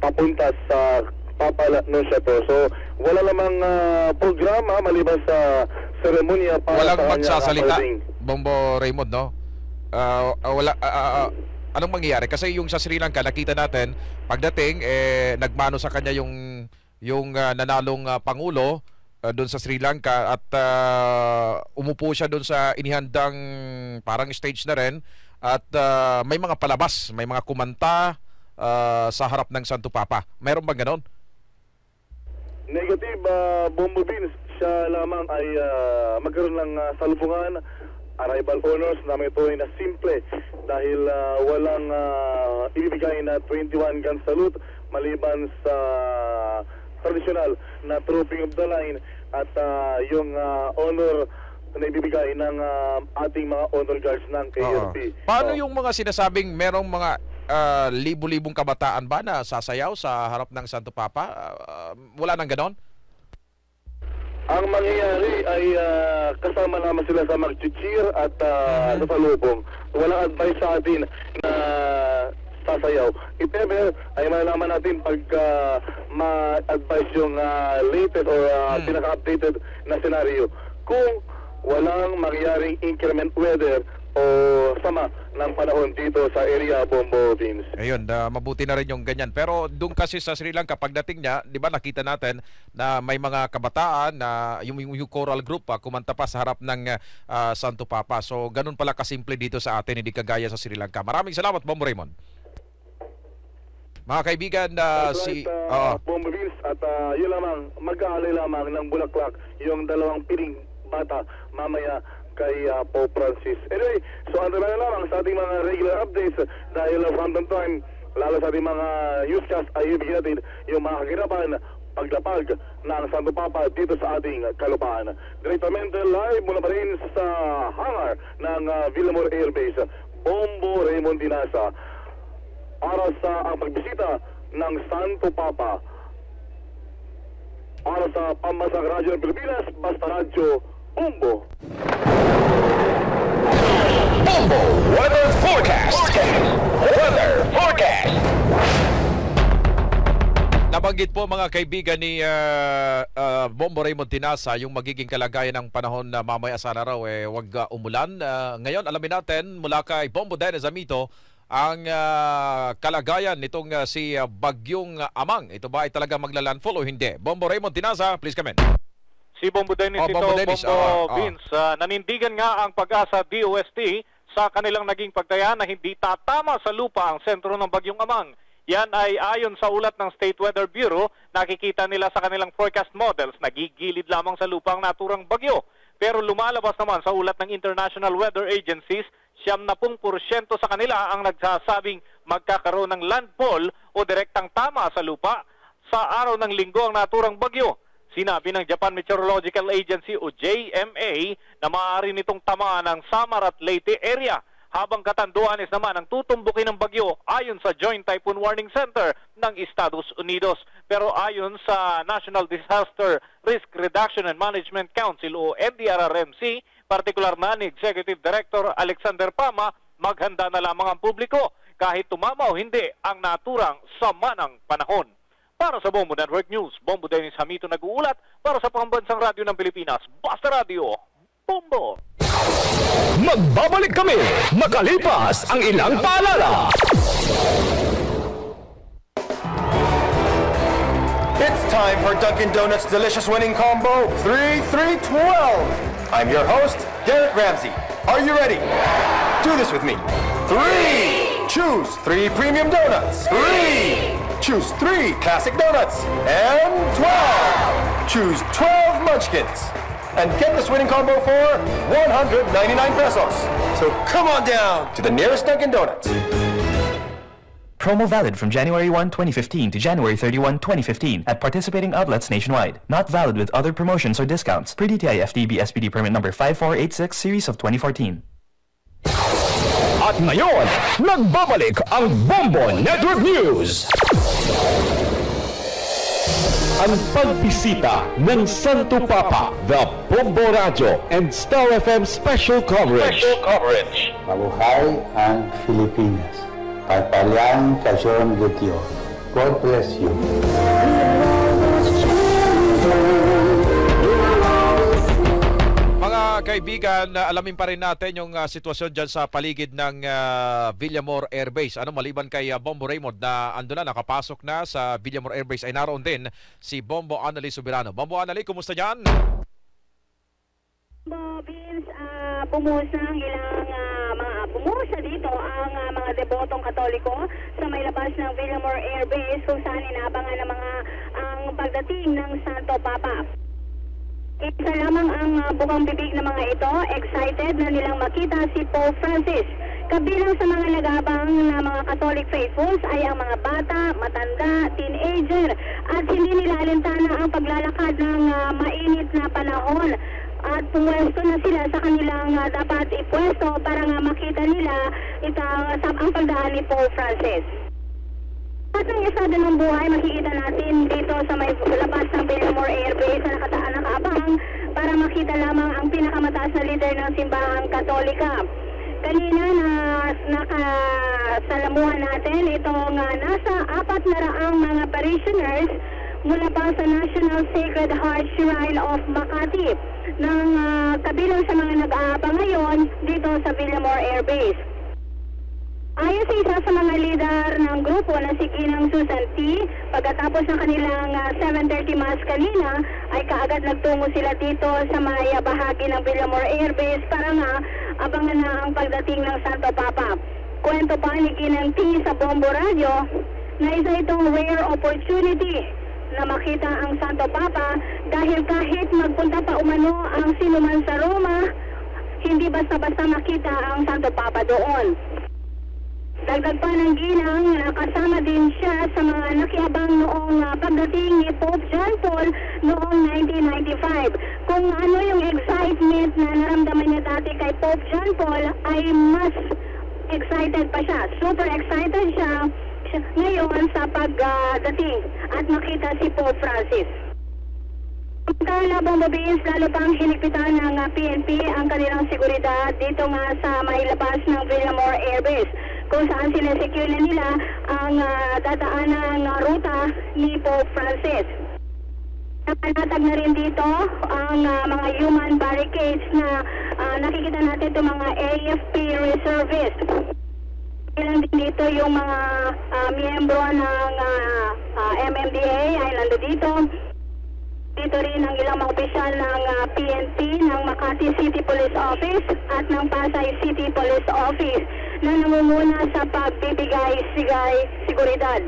papunta sa Papa Nunziato. So wala namang programa maliban sa seremonya para walang sa magsasalita, Bombo Raymond, no? Anong mangyayari? Kasi yung sa Sri Lanka, nakita natin, pagdating, nagmano sa kanya yung nanalong Pangulo doon sa Sri Lanka at umupo siya doon sa inihandang parang stage na rin at may mga palabas, may mga kumanta sa harap ng Santo Papa. Mayroon bang ganon? Negative, Bombo Beans. Siya lamang ay magkaroon ng salubungan, arrival honors na may ito na simple dahil walang ibibigay na 21 gun salute maliban sa traditional na trooping of the line at yung honor na ibibigay ng ating mga honor guards ng KRP. Paano yung mga sinasabing merong mga libu-libong kabataan ba na sasayaw sa harap ng Santo Papa? Wala nang ganon? Ang mangyayari ay kasama naman sila sa mag-cheer at sa salubong. Walang advice sa atin na sasayaw. If ever, ay malalaman natin pag ma-advise yung latest or pinaka-updated na senaryo. Kung walang mangyaring inclement weather o sama ng panahon dito sa area Bombo Beans. Ayun, mabuti na rin yung ganyan. Pero doon kasi sa Sri Lanka, pagdating niya, di ba nakita natin na may mga kabataan na yung choral group kumanta pa sa harap ng Santo Papa. So, ganun pala kasimple dito sa atin, hindi kagaya sa Sri Lanka. Maraming salamat, Bombo Raymond. Mga kaibigan, Bombo Beans, at yun lamang, mag-aalay lamang ng bulaklak yung dalawang piling bata mamaya kay Pope Francis. Anyway, so antabayan lamang sa ating mga regular updates dahil from time to time, lalo sa ating mga newscast ay ibigin natin yung mga kagirapan paglapag ng Santo Papa dito sa ating kalupaan. Direktamente live mula pa rin sa hangar ng Villamor Air Base, Bombo Raymond Dinasa para sa ang pagbisita ng Santo Papa para sa Pambansang Radyo ng Pilipinas, Basta Radyo Bombo. Bombo Weather Forecast. Weather Forecast. Nabanggit po mga kaibigan ni Bombo Raymond Dinasa yung magiging kalagayan ng panahon na mamaya sa araw wag umulan. Ngayon alamin natin mula kay Bombo Dennis Amito ang kalagayan nitong si Bagyong Amang. Ito ba ay talaga maglalandfall o hindi? Bombo Raymond Dinasa, please come in. Si Bombo Dennis Bombo Dennis. Bombo Vince, nanindigan nga ang Pag-asa DOST sa kanilang naging pagtaya na hindi tatama sa lupa ang sentro ng Bagyong Amang. Yan ay ayon sa ulat ng State Weather Bureau, nakikita nila sa kanilang forecast models, nagigilid lamang sa lupa ang naturang bagyo. Pero lumalabas naman sa ulat ng International Weather Agencies, 70% sa kanila ang nagsasabing magkakaroon ng landfall o direktang tama sa lupa sa araw ng linggo ang naturang bagyo. Sinabi ng Japan Meteorological Agency o JMA na maaari nitong tamaan ng Samar at Leyte area, habang Catanduanes naman ang tutumbukin ng bagyo ayon sa Joint Typhoon Warning Center ng Estados Unidos. Pero ayon sa National Disaster Risk Reduction and Management Council o NDRRMC, partikular na ni Executive Director Alexander Pama, maghanda na lamang ang publiko kahit tumama o hindi ang naturang sama ng panahon. Para sa Bombo Network News, Bombo Dennis Hamito nag-uulat para sa Pambansang Radyo ng Pilipinas, Basta Radio, Bombo! Magbabalik kami makalipas ang ilang paalala. It's time for Dunkin' Donuts Delicious Winning Combo 3-3-12. I'm your host, Garrett Ramsey. Are you ready? Do this with me. 3. Choose 3 premium donuts. 3. Choose 3 classic donuts. And 12. Choose 12 munchkins. And get this winning combo for 199 pesos. So come on down to the nearest Dunkin' Donuts. Promo valid from January 1, 2015 to January 31, 2015 at participating outlets nationwide. Not valid with other promotions or discounts. Per-DTI FTB SPD permit number 5486 series of 2014. At ngayon, nagbabalik ang Bombo Network News. Ang pagbisita ng Santo Papa, the Bombo Radio and Star FM special coverage. Mabuhay ang Pilipinas. Pagpalain kasyon de Dios. God bless you. Mga kaibigan, alamin pa rin natin yung sitwasyon dyan sa paligid ng Villamor Air Base. Maliban kay Bombo Raymond na ando na, nakapasok na sa Villamor Air Base, ay naroon din si Bombo Annalyn Soberano. Bombo Annalyn, kumusta dyan? Vince, bumuhos na dito ang mga debotong Katoliko sa may labas ng Villamor Air Base kung saan inaabangan ng ang pagdating ng Santo Papa. Isa lamang ang bukang bibig ng mga ito, excited na nilang makita si Pope Francis. Kabilang sa mga nag-aabang na mga Catholic faithfuls ay ang mga bata, matanda, teenager at hindi nila alintana ang paglalakad ng mainit na panahon. At pumwesto na sila sa kanilang dapat ipwesto para nga makita nila ang pagdaan ni Pope Francis. At ng estado ng buhay, makikita natin dito sa may labas ng Villamor Air Base na nakaabang para makita lamang ang pinakamataas na leader ng simbahang Katolika. Kanina na nakasalamuhan natin itong nasa 400 mga parishioners mula pa sa National Sacred Heart Shrine of Makati ng kabilang sa mga nag-aabang ngayon dito sa Villamor Air Base. Ayon sa isa sa mga leader ng grupo na si Ginang Susan T, pagkatapos ng kanilang 7:30 Mass kanina, ay kaagad nagtungo sila dito sa may bahagi ng Villamor Air Base para nga abangan na ang pagdating ng Santo Papa. Kwento pa ni Ginang T sa Bombo Radio na isa itong rare opportunity na makita ang Santo Papa dahil kahit magpunta pa umano ang sinuman sa Roma, hindi basta-basta makita ang Santo Papa doon. Dagdag pa ng Ginang na kasama din siya sa mga nakiabang noong pagdating ni Pope John Paul noong 1995. Kung ano yung excitement na naramdaman niya dati kay Pope John Paul ay mas excited pa siya. Super excited siya ngayon sa pagdating at makita si Pope Francis. Kala Bombo Beans, lalo pang hinigpitan ng PNP ang kanilang seguridad dito nga sa may labas ng Villamor Air Base, kung saan sinesecure na nila ang dadaan ng ruta ni Pope Francis. Nakanatag na rin dito ang mga human barricades na nakikita natin itong mga AFP reservists. Ilan din dito yung mga miyembro ng MMDA ay nando dito. Dito rin ang ilang mga opisyal ng PNP, ng Makati City Police Office at ng Pasay City Police Office na nangunguna sa pagbibigay-sigay seguridad.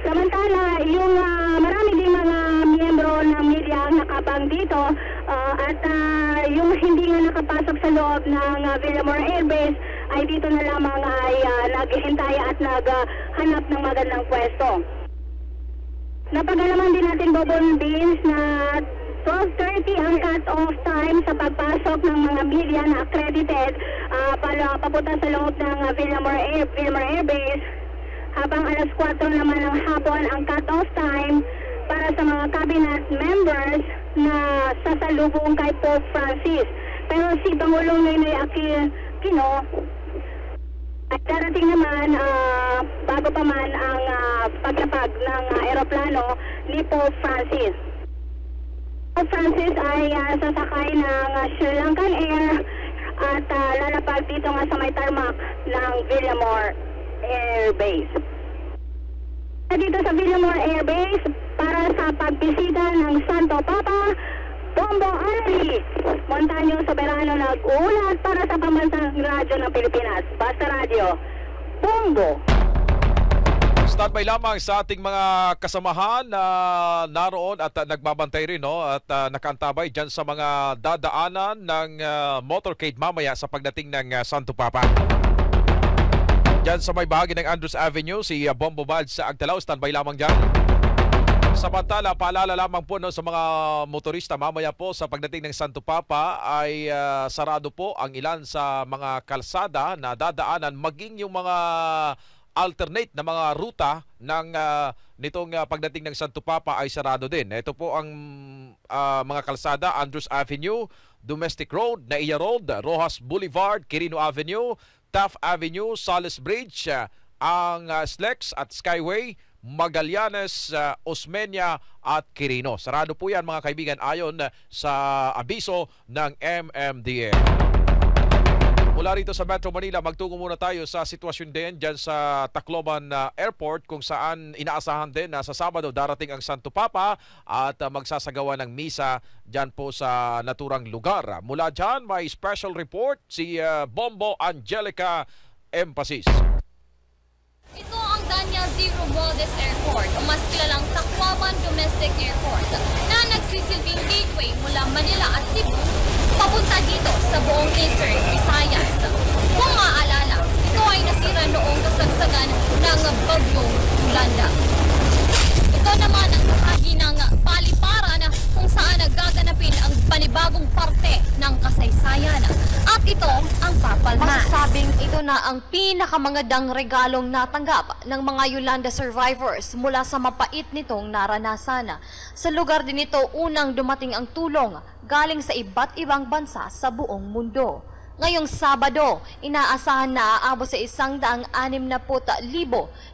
Samantala, yung marami ding mga miyembro ng media ang nakabang dito at yung hindi nga nakapasok sa loob ng Villamor Air Base ay dito na lamang ay naghihintay at naghanap ng magandang pwesto. Napagalaman din natin, Bobon Beans, na 12:30 ang cut-off time sa pagpasok ng mga media na accredited papunta sa loob ng Villamor Air Base, habang alas 4 naman ng hapon ang cut-off time para sa mga cabinet members na sasalubong kay Pope Francis. Pero si Pangulong Noynoy Aquino at darating naman bago pa man ang paglapag ng aeroplano ni Pope Francis. Pope Francis ay sasakay ng Sri Lankan Air at lalapag dito nga sa may tarmac ng Villamor Air Base. Dito sa Villamor Air Base para sa pagbisita ng Santo Papa, Bombo Annalyn Montaño Soberano nag-uulat para sa Pambansang Radyo ng Pilipinas. Basta Radio, Bombo. Standby lamang sa ating mga kasamahan na naroon at nagbabantay rin, no? At nakaantabay dyan sa mga dadaanan ng motorcade mamaya sa pagdating ng Santo Papa. Dyan sa may bahagi ng Andrews Avenue, si Bombo Bad sa Agtalaw, standby lamang dyan. Samantala, paalala lamang po, no, sa mga motorista, mamaya po sa pagdating ng Santo Papa ay sarado po ang ilan sa mga kalsada na dadaanan, maging yung mga alternate na mga ruta ng nitong pagdating ng Santo Papa ay sarado din. Ito po ang mga kalsada: Andrews Avenue, Domestic Road, Naiya Road, Rojas Boulevard, Quirino Avenue, Taft Avenue, Sales Bridge, ang SLEX at Skyway, Magallanes, Osmeña at Quirino. Sarado po yan mga kaibigan ayon sa abiso ng MMDA. Mula rito sa Metro Manila, magtungo muna tayo sa sitwasyon din dyan sa Tacloban Airport kung saan inaasahan din na sa Sabado darating ang Santo Papa at magsasagawa ng misa dyan po sa naturang lugar. Mula dyan, may special report si Bombo Angelica Emphasis. Ito ang Daniel Z. Romualdez Airport o mas kilalang Tacloban Domestic Airport na nagsisilbing gateway mula Manila at Cebu papunta dito sa buong Eastern Visayas. Kung maaalala, ito ay nasira noong kasagsagan ng bagyong Yolanda. Ito naman ang bahagi ng paliparan kung saan gaganapin ang panibagong parte ng kasaysayan. At ito ang Papal Mass. Masasabing ito na ang pinakamagandang regalong natanggap ng mga Yolanda survivors mula sa mapait nitong naranasan. Sa lugar din ito unang dumating ang tulong galing sa iba't ibang bansa sa buong mundo. Ngayong Sabado, inaasahan na aabot sa 160,000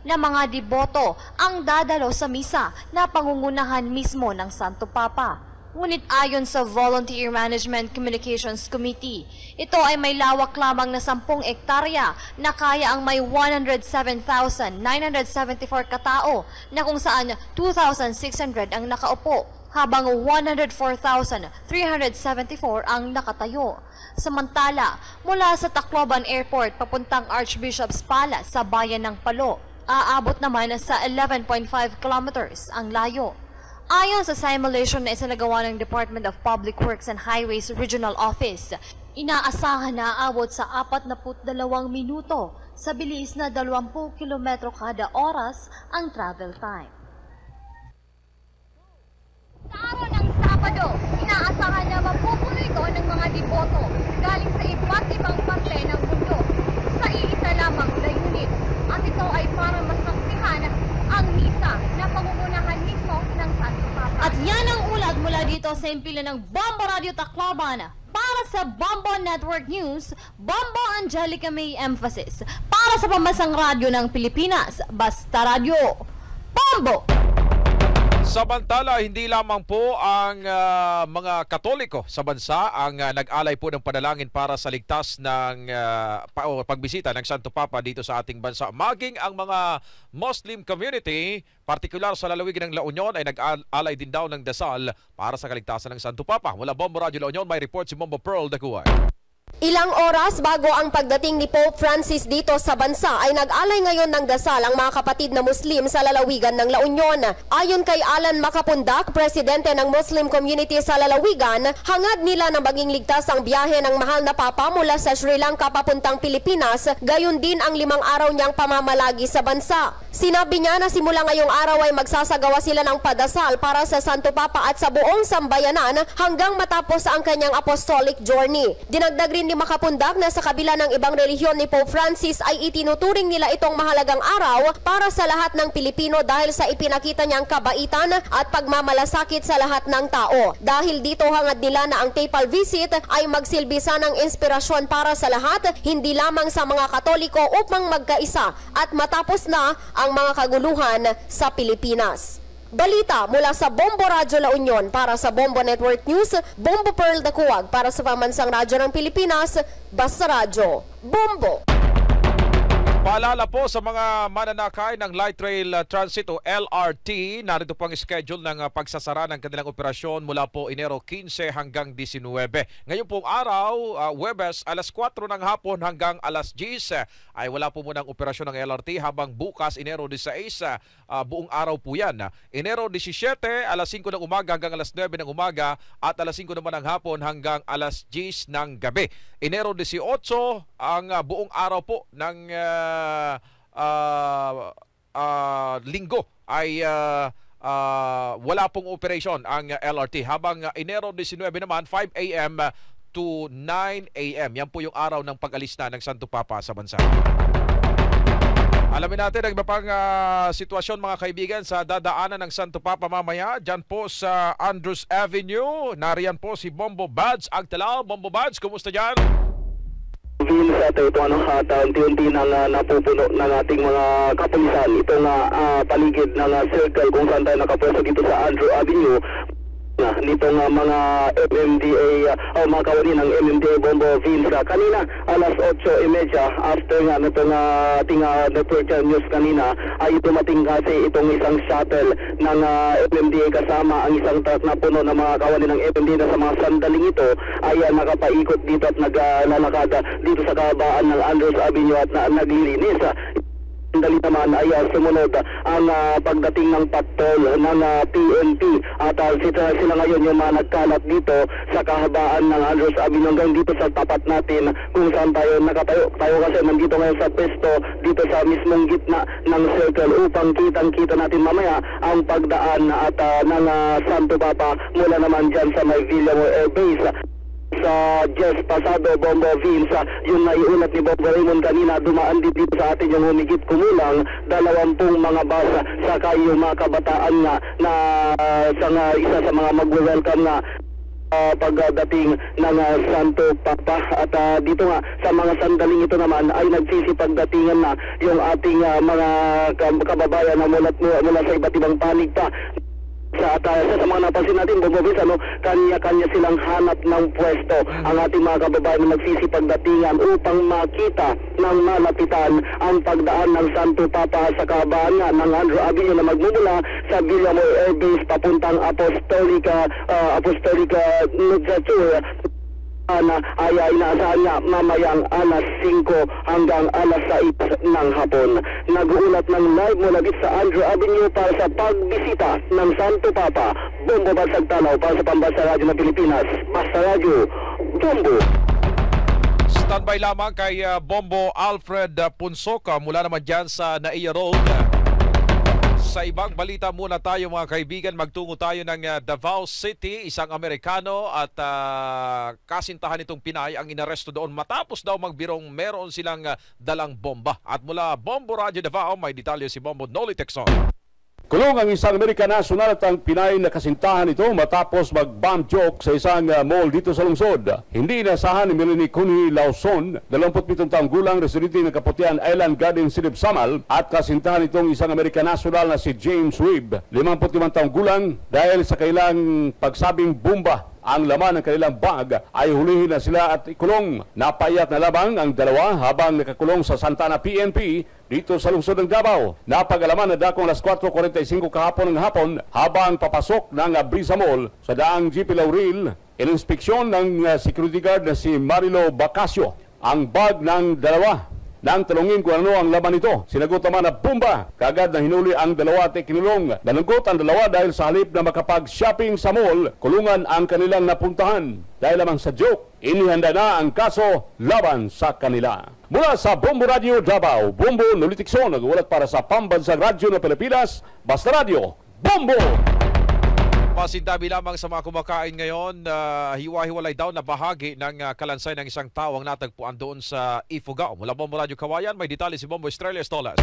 na mga deboto ang dadalo sa misa na pangungunahan mismo ng Santo Papa. Ngunit ayon sa Volunteer Management Communications Committee, ito ay may lawak lamang na 10 ektarya na kaya ang may 107,974 katao na kung saan 2,600 ang nakaupo, habang 104,374 ang nakatayo. Samantala, mula sa Tacloban Airport papuntang Archbishop's Palace sa bayan ng Palo, aabot naman sa 11.5 kilometers ang layo. Ayon sa simulation na isinagawa ng Department of Public Works and Highways Regional Office, inaasahan na aabot sa 42 minuto sa bilis na 20 kilometro kada oras ang travel time. Sa araw ng Sabado, inaasahan na mapupuno ito ng mga deboto galing sa iba't ibang parte ng mundo sa iisa lamang layunin. At ito ay para masaksihan ang misa na pangungunahan mismo ng Santo Papa. At yan ang ulat mula dito sa impila ng Bombo Radio Tacloban. Para sa Bombo Network News, Bombo Angelica May Emphasis. Para sa Pambansang Radyo ng Pilipinas, Basta Radio, Bombo! Samantala, hindi lamang po ang mga Katoliko sa bansa ang nag-alay po ng panalangin para sa ligtas ng pagbisita ng Santo Papa dito sa ating bansa. Maging ang mga Muslim community, partikular sa lalawigan ng La Union, ay nag-alay din daw ng dasal para sa kaligtasan ng Santo Papa. Mula Bombo Radio La Union, may report si Bombo Pearl Dacuay. Ilang oras bago ang pagdating ni Pope Francis dito sa bansa ay nag-alay ngayon ng dasal ang mga kapatid na Muslim sa lalawigan ng La Union. Ayon kay Alan Macapundak, presidente ng Muslim community sa lalawigan, hangad nila na maging ligtas ang biyahe ng mahal na Papa mula sa Sri Lanka papuntang Pilipinas, gayon din ang 5 araw niyang pamamalagi sa bansa. Sinabi niya na simula ngayong araw ay magsasagawa sila ng padasal para sa Santo Papa at sa buong sambayanan hanggang matapos ang kanyang apostolic journey. Dinagdag rin ni Macapundak na sa kabila ng ibang relihiyon ni Pope Francis ay itinuturing nila itong mahalagang araw para sa lahat ng Pilipino dahil sa ipinakita niyang kabaitan at pagmamalasakit sa lahat ng tao. Dahil dito hangad nila na ang papal visit ay magsilbi ng inspirasyon para sa lahat, hindi lamang sa mga Katoliko upang magkaisa at matapos na ang mga kaguluhan sa Pilipinas. Balita mula sa Bombo Radio La Union para sa Bombo Network News, Bombo Pearl Dacuag para sa Pambansang Radyo ng Pilipinas, Basta Radio, Bombo! Paalala po sa mga mananakay ng Light Rail Transit o LRT, narito po ang schedule ng pagsasara ng kanilang operasyon mula po Enero 15 hanggang 19. Ngayon pong araw, Huwebes, alas 4 ng hapon hanggang alas 10 ay wala po munang operasyon ng LRT, habang bukas, Enero 16, buong araw po yan. Enero 17, alas 5 ng umaga hanggang alas 9 ng umaga at alas 5 naman ng hapon hanggang alas 10 ng gabi. Enero 18, ang buong araw po ng linggo ay wala pong operation ang LRT, habang Enero 19 naman 5 a.m. to 9 a.m. Yan po yung araw ng pag-alis na ng Santo Papa sa bansa. Alamin natin ang iba pang sitwasyon mga kaibigan sa dadaanan ng Santo Papa mamaya dyan po sa Andrews Avenue. Nariyan po si Bombo Bads Agtalaw. Bombo Bads, kumusta dyan? Vince shuttle ito at unti-unti nang napupuno ng ating mga kapulisan itong paligid ng circle kung saan tayo nakapwesto dito sa Andrew Avenue nitong mga MMDA o mga kawani ng MMDA Bombo Vince kanina alas 8:30 after nga nitong ating network news kanina ay dumating kasi itong isang shuttle ng MMDA kasama ang isang truck na puno ng mga kawani ng MMDA na sa mga sandaling ito ay nakapaikot dito at naglalakad dito sa kabaan ng Andrews Avenue at naglilinis. Dali naman ay sumunod ang pagdating ng patrol ng PNP at sila ngayon yung mga nagkalat dito sa kahabaan ng Andrews Avenue hanggang dito sa tapat natin kung saan tayo nakatayo. Tayo kasi nandito ngayon sa pwesto dito sa mismong gitna ng circle upang kitang-kita natin mamaya ang pagdaan at ng Santo Papa mula naman dyan sa may Villamor Air Base. Sa just pasado Bombo Vince, yung naiulat ni Bombo Raymond kanina, dumaan dito sa atin yung humigit kumulang 20 mga bus saka yung mga kabataan nga na isa sa mga mag-welcome nga pagdating ng Santo Papa at dito nga sa mga sandaling ito naman ay nagsisipagdatingan na yung ating mga kababayan na mula sa iba't ibang panig pa. Sa mga napansin natin, Bobobis, kanya-kanya silang hanap ng pwesto ang ating mga kababayan na magsisipagdatingan upang makita ng malapitan ang pagdaan ng Santo Papa sa kabaan ng Andrew Avenue na magmumula sa Villamor Air Base papuntang Apostolica Nutsachur ay inaasahan niya mamayang alas 5 hanggang alas 6 ng hapon. Nag-uulat ng live mula dito sa Andrew Avenue para sa pagbisita ng Santo Papa. Bombo Bagsag Tanaw para sa Pambansa Radyo ng Pilipinas. Basta Radyo, Bombo. Standby lamang kay Bombo Alfred Punsoka mula naman dyan sa Naiya Road. Sa ibang balita muna tayo mga kaibigan, magtungo tayo ng Davao City. Isang Amerikano at kasintahan nitong Pinay ang inaresto doon matapos daw magbirong meron silang dalang bomba. At mula Bombo Radyo Davao, may detalye si Bombo Noli Texon. Kulong ang isang American national at ang Pinay na kasintahan ito matapos mag-bomb joke sa isang mall dito sa lungsod. Hindi inasahan ni Melanie Cunhi Lawson, 27 taong gulang, residente ng Kaputian Island Garden City of Samal, at kasintahan itong isang American national na si James Webb, 55 taong gulang, dahil sa kailang pagsabing bomba ang laman ng kanilang bag ay hulihin na sila at ikulong. Napayat na labang ang dalawa habang nakakulong sa Santana PNP dito sa lungsod ng Davao. Napag-alaman na dakong alas 4:45 kahapon ng hapon habang papasok ng Brisa Mall sa daang GP Laurel. Ininspeksyon ng security guard na si Marilo Bacasio ang bag ng dalawa. Nang tanungin kung ano ang laman nito, sinagot naman na bomba. Kagad na hinuli ang dalawa at ikinulong. Nalungkot ang dalawa dahil sa halip na makapag-shopping sa mall, kulungan ang kanilang napuntahan. Dahil lamang sa joke, inihanda na ang kaso laban sa kanila. Mula sa Bombo Radio Davao, Bombo Noli Texon, nag-ulat para sa Pambansang Radyo ng Pilipinas, Basta Radio, Bombo! Pasindabi lamang sa mga kumakain ngayon, hiwa-hiwalay daw na bahagi ng kalansay ng isang tao ang natagpuan doon sa Ifugao. Mula Bombo Radyo Kawayan, may detalye si Bombo Estrella Estolas.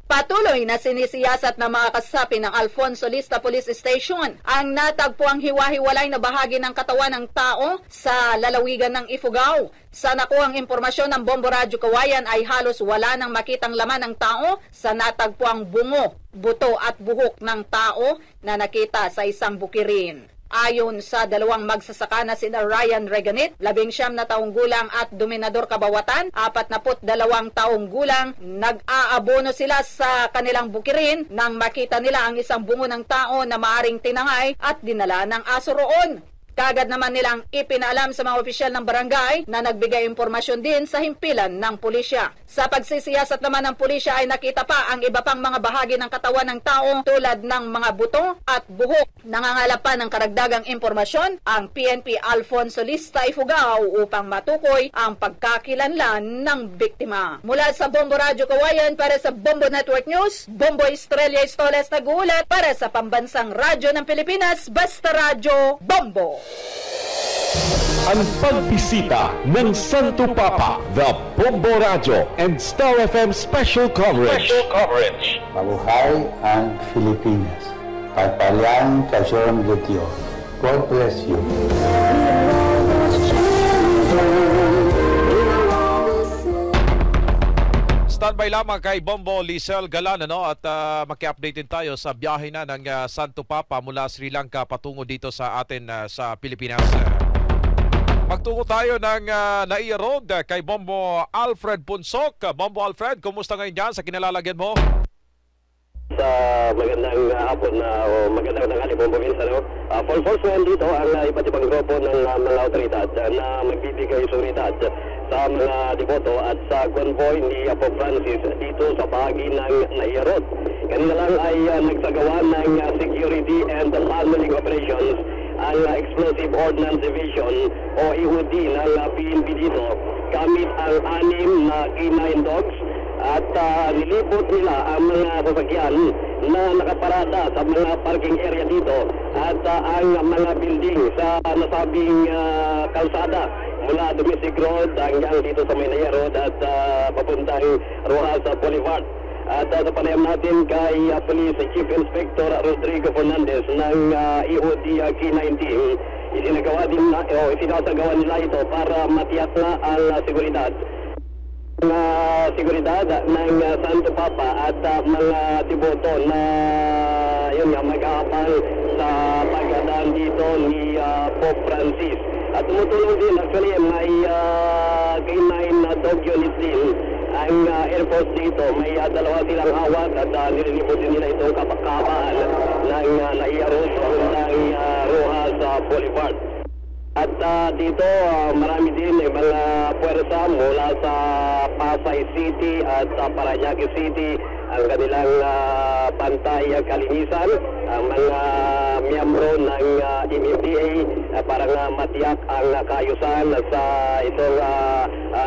Patuloy na sinisiyasat ng mga kasapi ng Alfonso Lista Police Station ang natagpuang hiwa-hiwalay na bahagi ng katawan ng tao sa lalawigan ng Ifugao. Sa nakuhang impormasyon ng Bombo Radyo Kawayan ay halos wala nang makitang laman ng tao sa natagpuang bungo, buto at buhok ng tao na nakita sa isang bukirin. Ayon sa dalawang magsasaka na sina Ryan Reganit, 19 na taong gulang, at Dominador Kabawatan, 42 taong gulang, nag-aabono sila sa kanilang bukirin nang makita nila ang isang bungo ng tao na maaring tinangay at dinala ng aso roon. Kagad naman nilang ipinaalam sa mga opisyal ng barangay na nagbigay impormasyon din sa himpilan ng pulisya. Sa pagsisiyasat naman ng pulisya ay nakita pa ang iba pang mga bahagi ng katawan ng tao tulad ng mga buto at buhok. Nangangalap pa ng karagdagang impormasyon ang PNP Alfonso Lista Ifugao upang matukoy ang pagkakilanlan ng biktima. Mula sa Bombo Radyo Kawayan para sa Bombo Network News, Bombo Estrella Estoles nag-uulat para sa Pambansang Radyo ng Pilipinas, Basta Radyo, Bombo! Ang pagbisita ng Santo Papa, the Bombo Radio and Star FM Special Coverage. Mabuhay ang Pilipinas. Pagpalang kasyon de Dios. God bless you. Standby lamang kay Bombo Lisel Galan at maki-update din tayo sa biyahe na ng Santo Papa mula Sri Lanka patungo dito sa atin sa Pilipinas. Magtungo tayo ng Naiya Road kay Bombo Alfred Punsok. Bombo Alfred, kumusta ngayon dyan sa kinalalagyan mo? Sa magandang hapon o magandang tanghali po probinsya, full force ngayon dito ang iba't ibang grupo ng mga otoridad na magbibigay seguridad sa mga deboto at sa convoy ni Pope Francis dito sa bahagi ng Naiya Road. Kanina lang ay nagsagawa ng security and handling operations ang Explosive Ordnance Division o EOD ng PNP dito gamit ang 6 na K9 dogs at nilipot nila ang mga sasakyan na nakaparada sa mga parking area dito at ang mga building sa nasabing kalsada mula Domestic Road hanggang dito sa Naiya Road at papuntang Rojas Boulevard. At sa panayam natin kay Police Chief Inspector Rodrigo Fernandez ng EOD K19, isinasagawa nila ito para matiyak na ang seguridad ng Santo Papa at mga deboto na mag-aabang sa pagdadaan dito ni Pope Francis. At tumutulong din, actually, may K9 dog unit din ang Air Force dito. May dalawa silang hawak at nililipot din nila itong kapakabaan ng Naiya Road ng Rojas Boulevard. At dito marami din mga puwersa mula sa Pasay City at Parañaque City ang kanilang pantay kalinisan, ang mga miyembro ng MMDA para matiyak ang kaayusan sa itong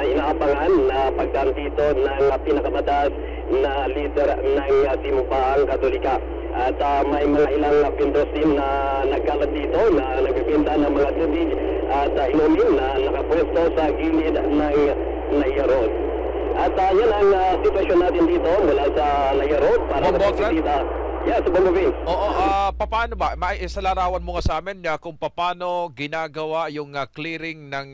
inaabangan na pagdaan dito ng pinakamataas na leader ng simbahang Katolika. At may mga ilang pintos din na nagkalat dito na nagbibinta ng mga tubig at inumin na nakapwesto sa gilid ng Naiya Road. At yan ang sitwasyon natin dito mula sa Naiya Road para sa yes, Bombo Vince. Oo, paano ba? Maisalarawan mo nga sa amin kung paano ginagawa yung clearing ng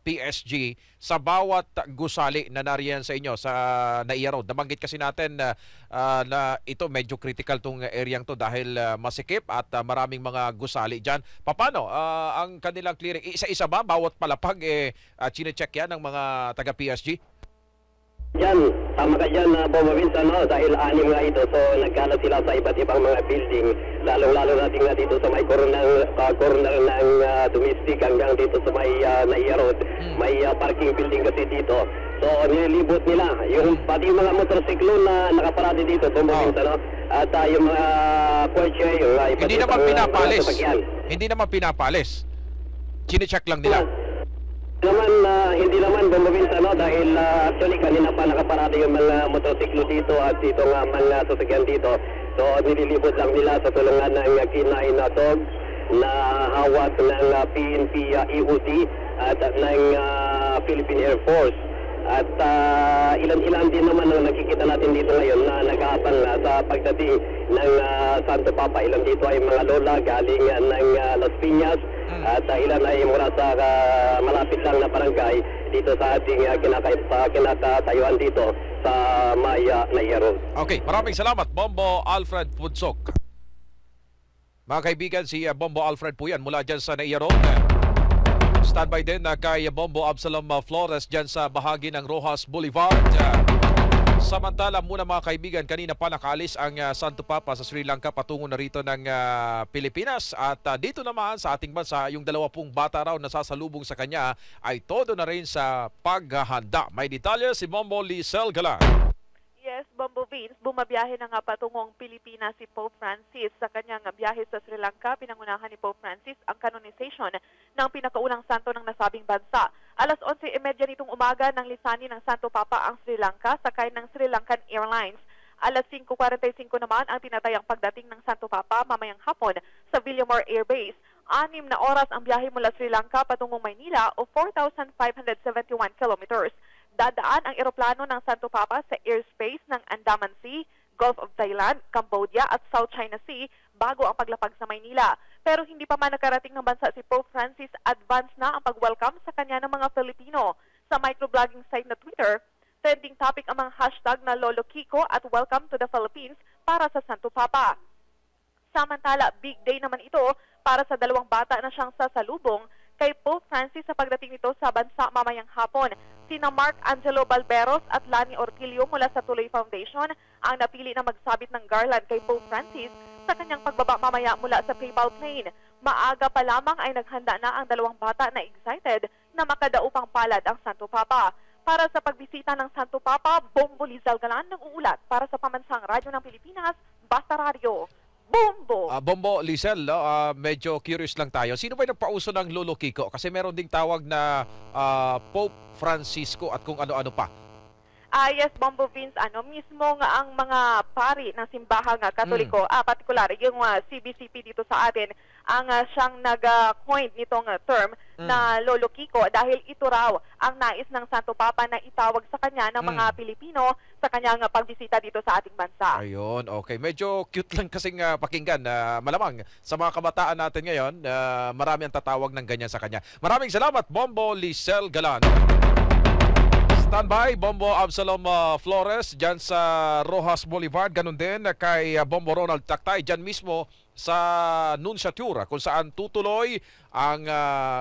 PSG sa bawat gusali na nariyan sa inyo sa Naiya Road. Nabanggit kasi natin na ito medyo critical tong areang to dahil masikip at maraming mga gusali dyan. Paano ang kanilang clearing? Isa-isa ba? Bawat palapag chine-check yan ng mga taga-PSG? Yan, tama ka dyan, Bombo Vince, dahil 6 nga ito, so nagkalat sila sa iba't ibang mga building, lalong-lalo natin nga dito sa may corner ng Domestic hanggang dito sa may Naiya Road, may parking building kasi dito. So nililibot nila, yung pati mga motorsiklo na nakaparada dito, Bombo Vince, at yung mga kotse, yung iba't hindi naman pinapalis. Hindi naman pinapalis. Chine-check lang nila. Hindi naman Bombo Vince, dahil actually kanina pa nakaparada yung mga motorsiklo dito at ito nga mga sasakyan dito. So nililibot lang nila sa tulungan ng K9 dog na hawak ng PNP EOD at ng Philippine Air Force. At ilan-ilan din naman ang nakikita natin dito ngayon na nag-aabang sa pagdating ng Santo Papa. Ilan dito ay mga lola galing ng Las Piñas at ilan ay mula sa malapit lang na barangay dito sa ating kinakatayuan dito sa Naiya Road. Okay, maraming salamat, Bombo Alfred Punsok. Mga kaibigan, si Bombo Alfred po yan mula dyan sa Naiya Road. Standby din kay Bombo Absalom Flores dyan sa bahagi ng Rojas Boulevard. Samantala muna mga kaibigan, kanina pa nakaalis ang Santo Papa sa Sri Lanka patungo na rito ng Pilipinas. At dito naman sa ating bansa, yung 20 bata raw na sasalubong sa kanya ay todo na rin sa paghahanda. May detalye si Bombo Lisel Galan. Yes, Bombo Vince, bumabiyahe na nga patungong Pilipinas si Pope Francis. Sa kanyang biyahe sa Sri Lanka, pinangunahan ni Pope Francis ang canonization ng pinakaunang santo ng nasabing bansa. Alas 11:30 nitong umaga nang lisanin ng Santo Papa ang Sri Lanka sakay ng Sri Lankan Airlines. Alas 5:45 naman ang tinatayang pagdating ng Santo Papa mamayang hapon sa Villamor Air Base. 6 na oras ang biyahe mula Sri Lanka patungong Maynila o 4,571 kilometers. Dadaan ang eroplano ng Santo Papa sa airspace ng Andaman Sea, Gulf of Thailand, Cambodia at South China Sea bago ang paglapag sa Maynila. Pero hindi pa man nakarating ng bansa si Pope Francis, advance na ang pag-welcome sa kanya ng mga Filipino. Sa microblogging site na Twitter, Trending topic ang mga hashtag na Lolo Kiko at Welcome to the Philippines para sa Santo Papa. Samantala, big day naman ito para sa dalawang bata na siyang sasalubong kay Pope Francis sa pagdating nito sa bansa mamayang hapon. Sina Mark Angelo Balberos at Lani Orquillo mula sa Tuloy Foundation ang napili na magsabit ng garland kay Pope Francis sa kanyang pagbaba mamaya mula sa PayPal plane. Maaga pa lamang ay naghanda na ang dalawang bata na excited na makadaupang palad ang Santo Papa. Para sa pagbisita ng Santo Papa, Bombo Lizal Galan ng uulat para sa Pamansang Radyo ng Pilipinas, Basta Radio. Bombo! Bombo, Lizelle, medyo curious lang tayo. Sino ba yung nagpauso ng Lolo Kiko? Kasi meron ding tawag na Pope Francisco at kung ano-ano pa. Yes, Bombo Vince, mismo nga ang mga pari ng simbahang Katoliko, partikular yung CBCP dito sa atin, ang siyang nag-coin nitong term na Lolo Kiko dahil ito raw ang nais ng Santo Papa na itawag sa kanya ng mga Pilipino sa kanyang pagbisita dito sa ating bansa. Ayun, okay. Medyo cute lang kasing pakinggan. Malamang sa mga kabataan natin ngayon, marami ang tatawag ng ganyan sa kanya. Maraming salamat, Bombo Lizelle Galan. Standby, Bombo Absalom Flores dyan sa Rojas Boulevard. Ganun din kay Bombo Ronald Taktay dyan mismo sa Nunciatura kung saan tutuloy ang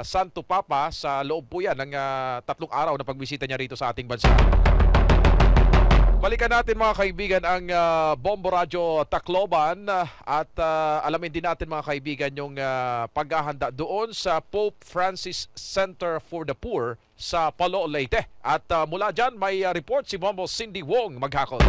Santo Papa sa loob po yan ng 3 araw na pagbisita niya rito sa ating bansa. Balikan natin mga kaibigan ang Bombo Radio Tacloban at alamin din natin mga kaibigan yung paghahanda doon sa Pope Francis Center for the Poor sa Palo, Leyte. At mula dyan may report si Bombo Cindy Wong maghakot.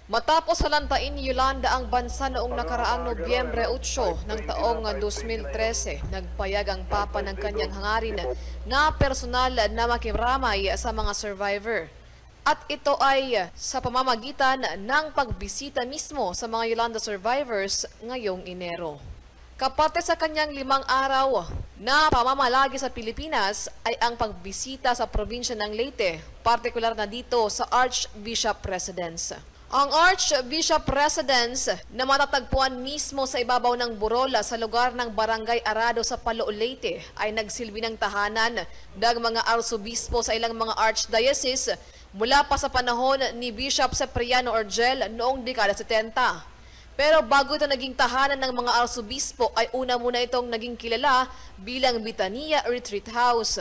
Matapos halantain ni Yolanda ang bansa noong nakaraang Nobyembre 8 ng taong 2013, nagpayag ang Papa ng kanyang hangarin na personal na makiramay sa mga survivor. At ito ay sa pamamagitan ng pagbisita mismo sa mga Yolanda survivors ngayong Enero. Kapate sa kanyang 5 araw na pamamalagi sa Pilipinas ay ang pagbisita sa probinsya ng Leyte, partikular na dito sa Archbishop Residence. Ang Archbishop Residence na matatagpuan mismo sa ibabaw ng Borola sa lugar ng Barangay Arado sa Palo, Leyte ay nagsilbi ng tahanan ng mga arsobispo sa ilang mga archdiocese mula pa sa panahon ni Bishop Cipriano Orgel noong dekada 70. Pero bago ito naging tahanan ng mga arsobispo ay una muna itong naging kilala bilang Bitania Retreat House.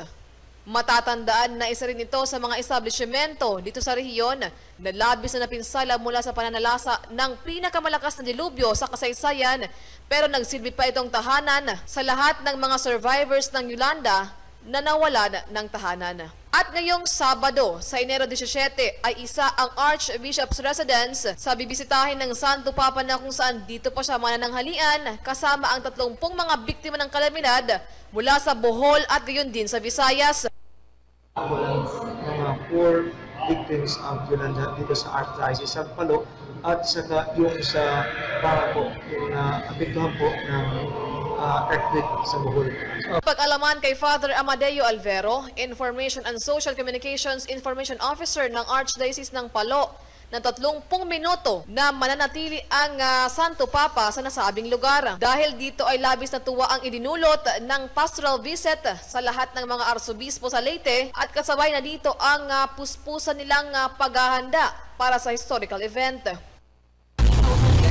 Matatandaan na isa rin ito sa mga establishmento dito sa rehiyon na labis na napinsala mula sa pananalasa ng pinakamalakas na dilubyo sa kasaysayan, pero nagsilbi pa itong tahanan sa lahat ng mga survivors ng Yolanda na nawalan ng tahanan. At ngayong Sabado, sa Enero 17, ay isa ang Archbishop's Residence sa bibisitahin ng Santo Papa na kung saan dito pa siya manananghalian kasama ang 30 mga biktima ng kalamidad mula sa Bohol at gayon din sa Visayas. Mga 4 victims of Yolanda dito sa Archdiocese ng Palo at saka yung sa Baraco, yung apektuhan po ng earthquake sa Bohol. Pag-alaman kay Father Amadeo Alvero, Information and Social Communications Information Officer ng Archdiocese ng Palo, ng 30 minuto na mananatili ang Santo Papa sa nasabing lugar. Dahil dito ay labis na tuwa ang idinulot ng pastoral visit sa lahat ng mga arsobispo sa Leyte at kasabay na dito ang puspusan nilang paghahanda para sa historical event.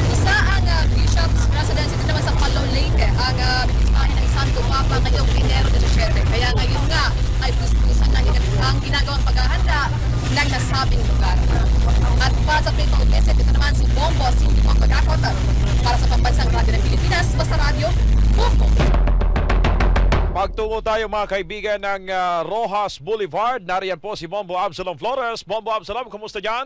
Isa ang Bishop's Residence dito naman sa Palo, Leyte, ang bibisitahin ng Santo Papa ngayong Enero 17. Kaya ngayon nga ay puspusan na ang ginagawang paghahanda ng nasabing lugar. At para sa Playtime Visit, ito naman si Bombo Cindy Wong maghakot para sa Pambansang Radyo ng Pilipinas, Basta Radio, Bombo. Pagtungo tayo mga kaibigan ng Rojas Boulevard, nariyan po si Bombo Absalom Flores. Bombo Absalom, kumusta dyan?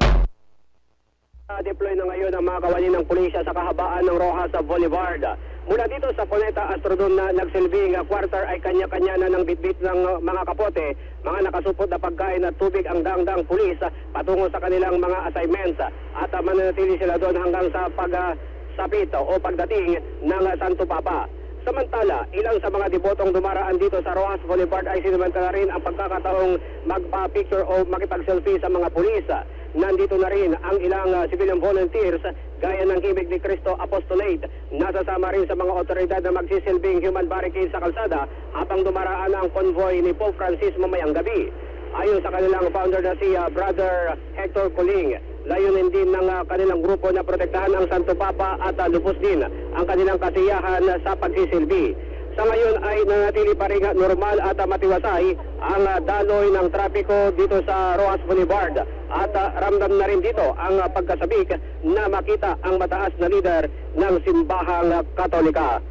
Deploy na ngayon ang mga kawani ng pulisya sa kahabaan ng Rojas Boulevard. Mula dito sa Cuneta Astrodome na nagsilbing quarter ay kanya-kanya na ng bitbit ng mga kapote, mga nakasupot na pagkain at tubig ang daang-daang pulis patungo sa kanilang mga assignments at mananatili sila doon hanggang sa pagsapit o pagdating ng Santo Papa. Samantala, ilang sa mga debotong dumaraan dito sa Rojas Boulevard ay sinumantala rin ang pagkakataong magpa-picture o makipag-selfie sa mga pulis. Nandito na rin ang ilang civilian volunteers gaya ng Himig ni Cristo Apostolate. Nasasama rin sa mga otoridad na magsisilbing human barricade sa kalsada habang dumaraan ang convoy ni Pope Francis mamayang gabi. Ayon sa kanilang founder na si Brother Hector Coling, layunin din ng kanilang grupo na protektahan ang Santo Papa at lubos din ang kanilang kasiyahan sa pagsisilbi. Sa ngayon ay nanatili pa rin normal at matiwasay ang daloy ng trapiko dito sa Rojas Boulevard at ramdam na rin dito ang pagkasabik na makita ang mataas na lider ng simbahang Katolika.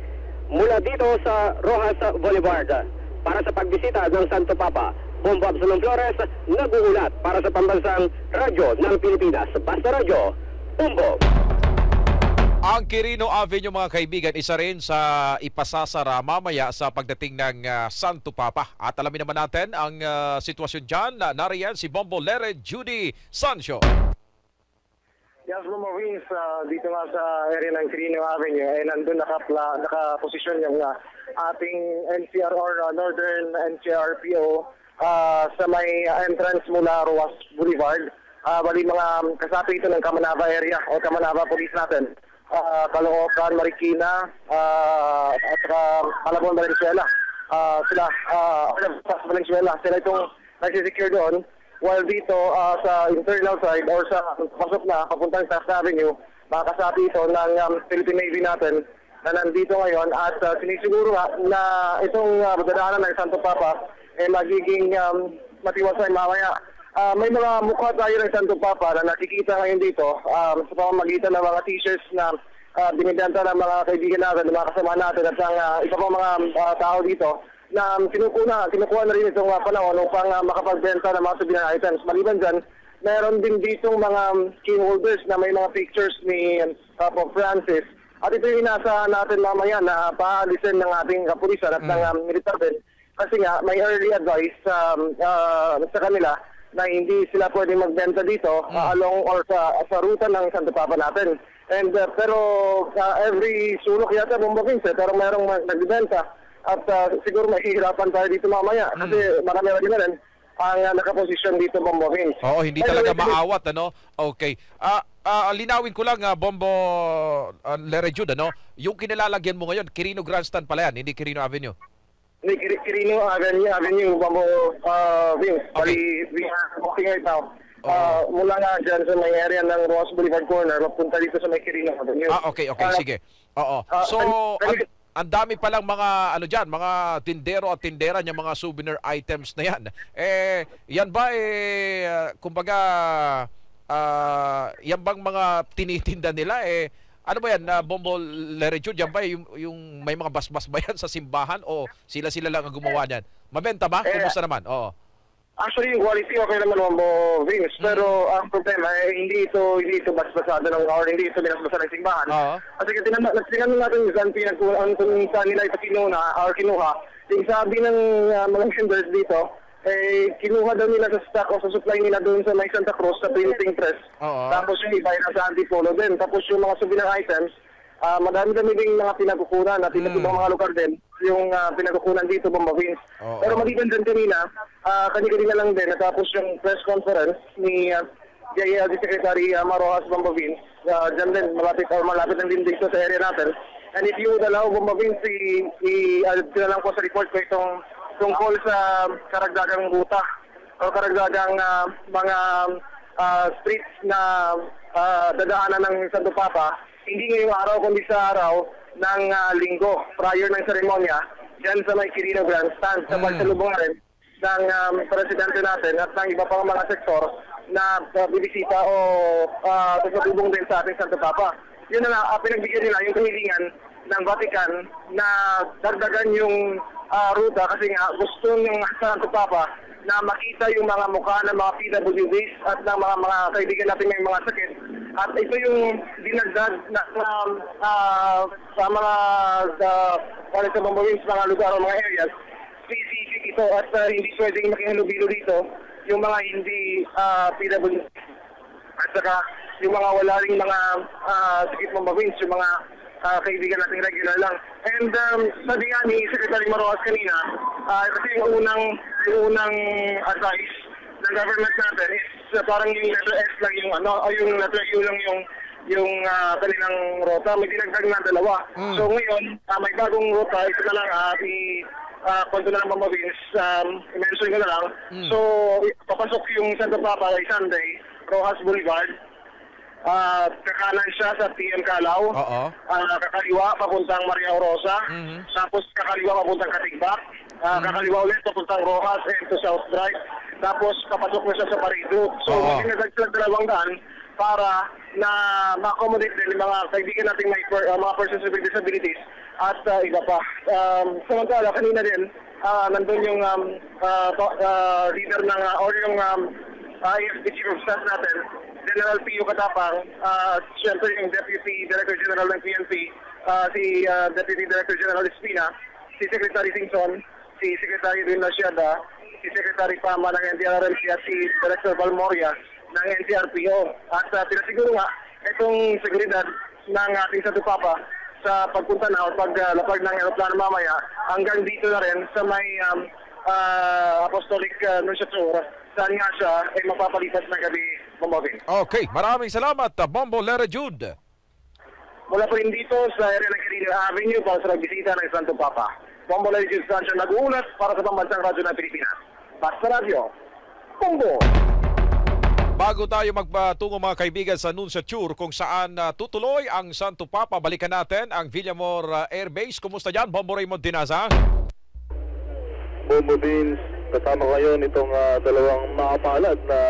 Mula dito sa Rojas Boulevard, para sa pagbisita ng Santo Papa, Bombo Absalom Flores, nag-uulat para sa Pambansang Radyo ng Pilipinas. Basta Radyo, Bombo! Ang Quirino Avenue, mga kaibigan, isa rin sa ipasasara mamaya sa pagdating ng Santo Papa. At alamin naman natin ang sitwasyon dyan. Nariyan si Bombo Lere Judy Sancho. Yes, Bombo Vince, dito nga sa area ng Quirino Avenue, nandun nakaposisyon yung ating NCR or Northern NCR PO sa may entrance mula Rojas Boulevard. Bali mga kasapi ito ng Kamanava area o Kamanava Police natin. Caloocan, Marikina, at saka Malabon, Valenzuela. Valenzuela, sila itong nagsisecure doon. While dito sa internal side or sa pasok na papuntang Taft Avenue, makakasabi ito ng Philippine Navy natin na nandito ngayon at sinisiguro na itong dadaanan ng Santo Papa magiging matiwasay mamaya. May mga mukha tayo ng Santo Papa na nakikita ngayon dito sa pamamagitan ng mga t-shirts na binibenta ng mga kaibigan natin, ng mga kasama natin at ang iba pang mga tao dito na kinukuha na rin itong panahon upang makapagbenta ng mga souvenir items. Maliban dyan, meron din ditong mga key holders na may mga pictures ni Pope Francis. At ito yung inaasahan natin mamaya na paalisin ng ating kapulisan at ng militar din. Kasi nga, may early advice sa kanila na hindi sila pwedeng magbenta dito along or sa ruta ng Santo Papa natin. And pero every sulok yata Bombo Vince, pero merong nagbibenta at siguro mahihirapan tayo dito mamaya kasi marami na rin ang nakaposisyon dito Bombo Vince. Oo, hindi talaga maawat, ano? Okay. Linawin ko lang, Bombo Lere Jude, ano? Yung kinilalagyan mo ngayon, Quirino Grandstand pala yan, hindi Quirino Avenue. Quirino Avenue, Bombo Vince. Bali, we are walking right now. Mula nga dyan sa may area ng Rojas Boulevard Corner, mapunta dito sa may Quirino Avenue. Okay, sige. Oo. So, ang dami palang mga, dyan, mga tindero at tindera niya, mga souvenir items na yan. Yan ba, kumbaga, yan bang mga tinitinda nila, ano ba yan, Bombo Lere Jude, yan ba yung may mga basbas ba yan sa simbahan o sila lang ang gumawa niyan? Mabenta ba? Kumusta naman? Oo. Actually, yung quality okay naman Bombo Vince, pero ang problema hindi ito basbasado ng or hindi ito binasbasa ng simbahan. Kasi tinanong natin kung saan nila ito kinuha. Yung sabi ng mga vendors dito, kinuha daw nila sa stock o sa supply nila doon sa may Santa Cruz sa printing press. Tapos yung iba ay nasa Antipolo din. Tapos yung mga souvenir items, madami-dami din mga pinakukunan at ibang mga lugar din yung pinakukunan dito Bombo Vince. Pero maliban din kanina, kanina lang din natapos yung press conference ni JALG Secretary Marojas Bombo Vince. Diyan din, malapit lang din dito sa area natin. And if you would allow Bombo Vince, lang po sa report ko itong tungkol sa karagdagang ruta o karagdagang mga streets na dadaanan ng Santo Papa, hindi ngayong araw kundi sa araw ng linggo prior ng seremonya dyan sa may Quirino Grandstand sa pagsalubong rin ng presidente natin at ng iba pang mga sektor na bibisita o sasalubong din sa ating Santo Papa. Yun na pinagbigyan nila yung kahilingan ng Vatican na dagdagan yung ruta kasi nga gusto ng Santo Papa na makita yung mga mukha ng mga PWDs at ng mga kaibigan natin may mga sakit. At ito yung dinagdag na sa mga sa Bombo Vince, mga lugar o mga areas. Specific ito at hindi pwedeng makihalubilo dito yung mga hindi PWDs. At saka yung mga wala rin mga sakit Bombo Vince, yung mga kaibigan natin regular lang. And sabi nga ni Secretary Marojas kanina, kasi yung unang advice ng government natin is parang yung letter S lang yung yung letter U lang yung kanilang rota. May dinagdag na dalawa. So ngayon, may bagong rota, ito na lang kwento na ng Bombo Vince, i-mention ko na lang. So, papasok yung Santo Papa ay Sunday, Rojas Boulevard. Kakanan siya sa PM Calao. Kakaliwa, papuntang Maria Orosa. Tapos kakaliwa, papuntang Katigbak. Kakaliwa ulit, papuntang Rojas and to South Drive. Tapos papasok na siya sa Parido. So, nagdagdag 200 para na ma-accommodate din yung mga kaibigan nating may mga persons with disabilities at iba pa. Samantala, kanina din, nandun yung leader ng, or yung IFP Chief of Staff natin, General Pio Katapang, siyempre yung Deputy Director General ng PNP, si Deputy Director General Espina, si Secretary Singson, si Secretary Rina Siada, si Secretary Pama ng NDRMC at si Director Balmoria ng NCRPO. At pinasiguro nga itong seguridad ng ating Santo Papa sa pagpunta na o paglapag ng aeroplano mamaya hanggang dito na rin sa may Apostolic Nunciatura saan nga siya ay mapapalipas ng gabi, Bombo Vince. Okay, maraming salamat, Bombo Lere Jude. Mula po rin dito sa area ng Quirino Avenue para sa nagbisita ng Santo Papa. Bombo Lere Jude Sancho nag-uulat para sa Pambansang Radyo ng Pilipinas. Basta Radio, Bombo! Bago tayo magpatungo mga kaibigan sa Nunciature kung saan tutuloy ang Santo Papa, balikan natin ang Villamor Air Base. Kumusta dyan, Bombo Raymond Dinaza? Bombo Vince, kasama ngayon itong dalawang makapalad na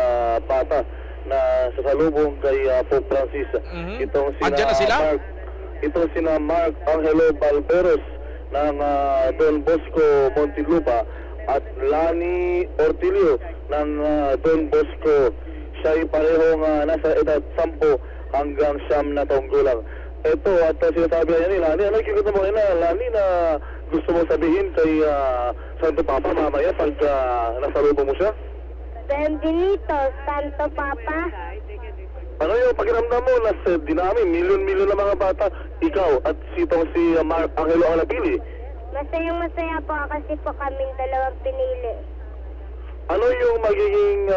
bata na sasalubong kay Pope Francis. Itong sina Mark Angelo Balberos ng Don Bosco Montilupa at Lani Ortilio ng Don Bosco. Siya ay parehong nasa edad 10 hanggang 9 na taong gulang. Ito at sinasabi niya ni Lani, ano kikita mo Lani na gusto mo sabihin kay Santo Papa mamaya pag nasalubong mo siya? Benvenuto, Santo Papa. Ano yung pakiramdam mo? Nasa dinami, milyon-milyon na mga bata. Ikaw at si Mark Angelo ang napili. Masayang-masaya po kasi po kaming dalawang pinili. Ano yung magiging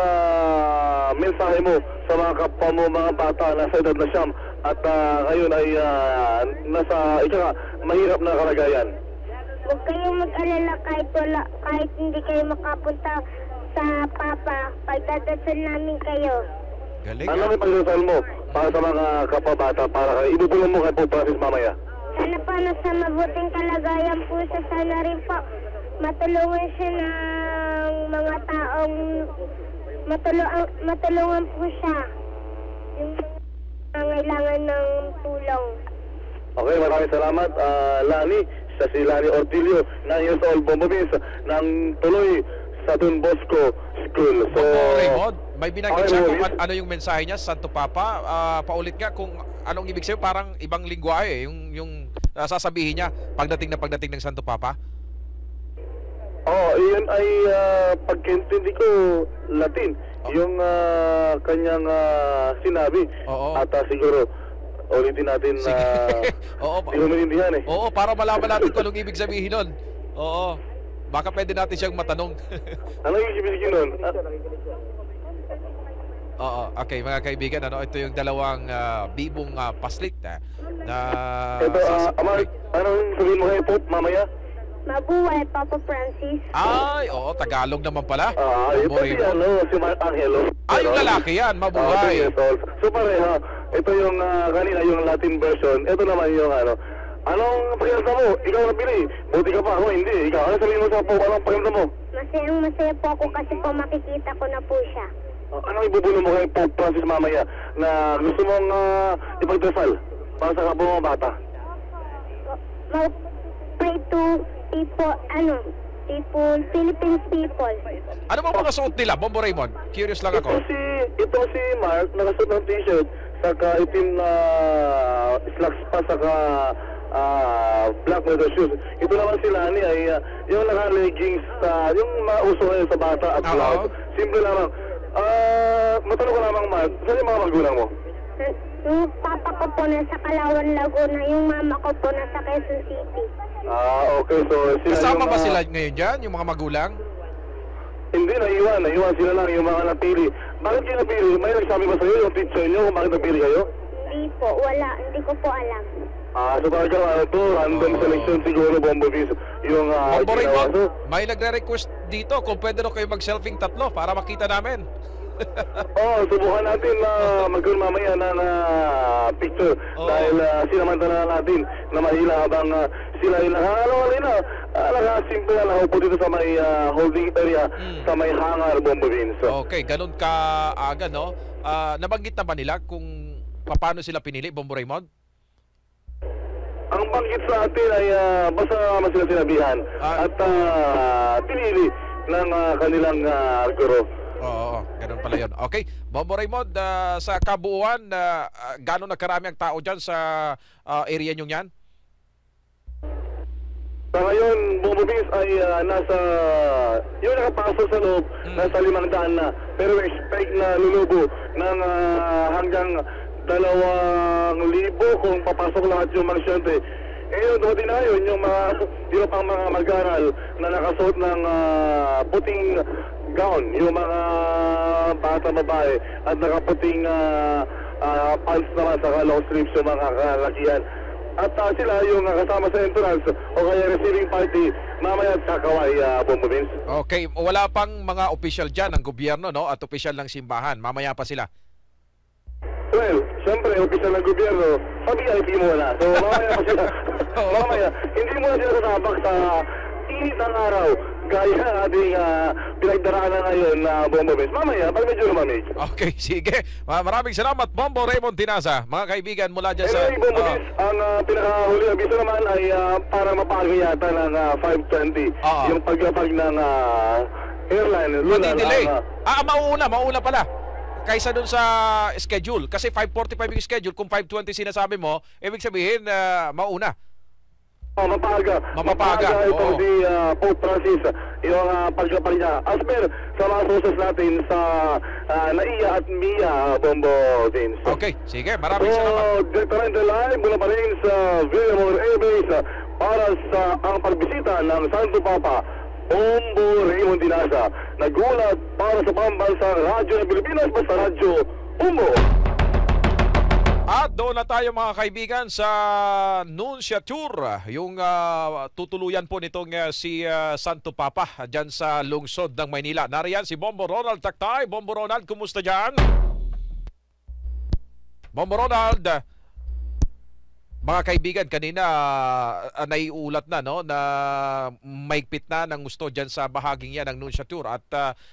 mensahe mo sa mga kapwa mo, mga bata na sa edad na siyam at ngayon ay nasa mahirap na kalagayan? Huwag kayong mag-alala kahit hindi kayo makapunta sa Papa, pagdadasal namin kayo. Galing. Ano yung pagdadasal mo para sa mga kapwa bata para ibubulong mo kay Pope Francis mamaya? Sana pa nasa mabuting kalagayan po siya. Sana rin po matulungan siya ng mga taong matulungan po siya yung nangailangan ng tulong. Okay, maraming salamat Lani. Siya si Lani Ortilio, 9 years old, Bombo Vince, ng tuloy sa Don Bosco School. So, Raymond, may binanggit siya kung ano yung mensahe niya sa Santo Papa. Paulit nga kung anong ibig sabihin, parang ibang lingwahe yung sasabihin niya pagdating ng Santo Papa. Iyan ay pagkintindi ko Latin. Yung kanyang sinabi. At siguro ulitin natin na hindi mo maintindihan eh. Oo, para malaman natin kung anong ibig sabihin nun. Oo, baka pwede natin siyang matanong. Ano yung ibig sabihin nun? Oo, okay mga kaibigan, ito yung dalawang bibong paslit na ito, Mark, anong sabihin mo kay Pope mamaya? Mabuhay, Papa Francis. Ay, oo, Tagalog naman pala. Ito si Mark Angelo. Yung lalaki yan, mabuhay. So pareha, ito yung kanina yung Latin version. Ito naman yung anong pakiramdam mo? Ikaw nabili. Buti ka pa ako, hindi. Ikaw, ano sabihin mo sa Pope? Anong pakiramdam mo? Masayang-masaya po ako kasi po makikita ko na po siya. Anong ibubulong mo kay Pope Francis mamaya na gusto mong ipagdasal para sa kapwa mga bata? Pray to Philippines people. Ano ba mga suot nila, Bombo Raymond? Curious lang ako. Ito si Mark, nakasuot ng t-shirt, saka itim na slacks pa, saka black leather shoes. Ito naman si Lani ay yung naka-leggings, yung mauso ngayon sa bata at cloud. Simple lamang. Matanong ko lamang, Mark, saan yung mga magulang mo? Yung papa ko po nasa Calauan, Laguna, yung mama ko po nasa Quezon City. Okay, so kasama ba sila ngayon dyan, yung mga magulang? Hindi, naiwan sila lang, yung mga napili. Bakit kayo napili? May nagsabi ba sa'yo yung teacher nyo kung bakit napili kayo? Hindi po, wala, hindi ko po alam. So talagang random selection siguro, Bombo Vince. yung Bombo ginawa. Raymond, may nagre-request dito kung pwede na kayo mag-selfing tatlo para makita namin. Subukan natin na magkaroon mamaya ng picture dahil sinamantala natin na mahila habang sila ay nakakalawa na nakasimple na nakaupo dito sa may holding area sa may hangar, Bombo Vince. Okay, ganun ka aga, no? Nabanggit na ba nila kung paano sila pinili, Bombo Raymond? Ang banggit sa atin ay basta sila sinabihan at pinili ng kanilang guro. Oo, ganun pala yun. Okay, Bombo Raymond, sa kabuuan, gano'n na karami ang tao dyan sa area nyo yan? Sa ngayon, Bombo Vince ay nasa, yung nakapasok sa loob, nasa 500 na. Pero expect na lulubo ng hanggang 2,000 kung papasok lahat yung mga estudyante. Yung dumating na yun, yung mga pang mga mag-aral na nakasuot ng puting gown, yung mga bata babae at nakaputing pants naman sa long sleeves yung mga kalakihan. At sila yung kasama sa entrance o kaya receiving party mamaya at kakaway, Bombo Vince. Okay, wala pang mga opisyal dyan ng gobyerno, no? At opisyal ng simbahan. Mamaya pa sila. Well, siyempre, opisyal ng gobyerno, sa VIP mo na. So, mamaya pa sila. Mamaya, hindi mo na sila sasabak sa init ng araw. Gaya ating pinagdaraanan ngayon na Bombo Vince. Mamaya, pag medyo lumamig. Okay, sige. Maraming salamat, Bombo Raymond Tinaza. Mga kaibigan mula dyan sa... Anyway, Bombo Vince, ang pinakahuli na biso naman ay parang mapagay yata ng 5:20. Yung paglapag ng airline. Madi-delay. Mauna pala. Kaysa dun sa schedule. Kasi 5:45 yung schedule. Kung 5:20 sinasabi mo, ibig sabihin, mauna. Mapapaga. Itong si Pope Francis, yung paglapag niya. As per sa mga sources natin sa NAIA at MIA, Bombo Vince. Okay, sige. Maraming salamat. Director and live mula pa rin sa Villamor Air Base para sa ang pagbisita ng Santo Papa, Bombo Raymond Tinaza. Nagulat para sa pambansang radyo ng Pilipinas, basta radyo Bombo. At doon na tayo mga kaibigan sa Nunciature, yung tutuluyan po nitong si Santo Papa dyan sa lungsod ng Maynila. Nariyan si Bombo Ronald Taktay. Bombo Ronald, kumusta dyan? Bombo Ronald, mga kaibigan, kanina naiulat na, no, na maigpit na ng gusto dyan sa bahaging yan ng Nunciature. At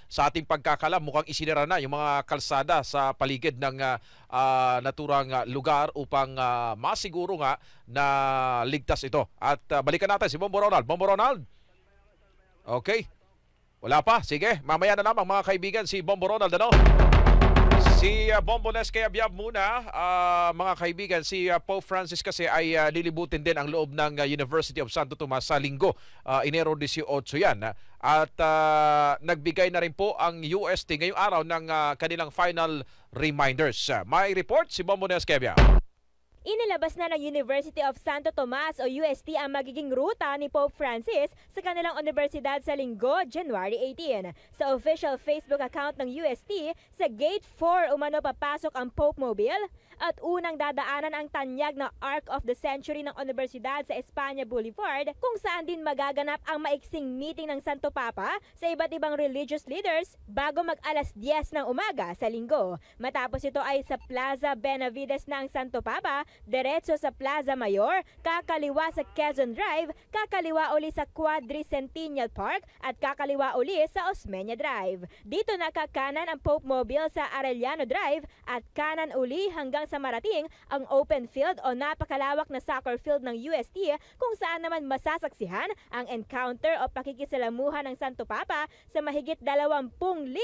sa ating pagkakalam, mukhang isinira na yung mga kalsada sa paligid ng naturang lugar upang masiguro nga na ligtas ito. At balikan natin si Bombo Ronald. Bombo Ronald? Okay. Wala pa. Sige, mamaya na naman mga kaibigan si Bombo Ronald, ano? Si Bombo Nesque Abiab muna, mga kaibigan, si Pope Francis kasi ay lilibutin din ang loob ng University of Santo Tomas sa linggo, Enero 18 yan. At nagbigay na rin po ang UST ngayong araw ng kanilang final reminders. May report si Bombo Nesque Abiab. Inilabas na ng University of Santo Tomas o UST ang magiging ruta ni Pope Francis sa kanilang universidad sa linggo, January 18. Sa official Facebook account ng UST, sa Gate 4 umano papasok ang Pope Mobile at unang dadaanan ang tanyag na Arc of the Century ng Universidad sa Espanya Boulevard kung saan din magaganap ang maiksing meeting ng Santo Papa sa iba't ibang religious leaders bago mag-alas 10 ng umaga sa linggo. Matapos ito ay sa Plaza Benavides na ang Santo Papa, diretso sa Plaza Mayor, kakaliwa sa Quezon Drive, kakaliwa uli sa Quadricentennial Park at kakaliwa uli sa Osmeña Drive. Dito nakakanan ang Pope Mobile sa Arellano Drive at kanan uli hanggang sa Marating ang open field o napakalawak na soccer field ng UST kung saan naman masasaksihan ang encounter o pakikisalamuhan ng Santo Papa sa mahigit 20,000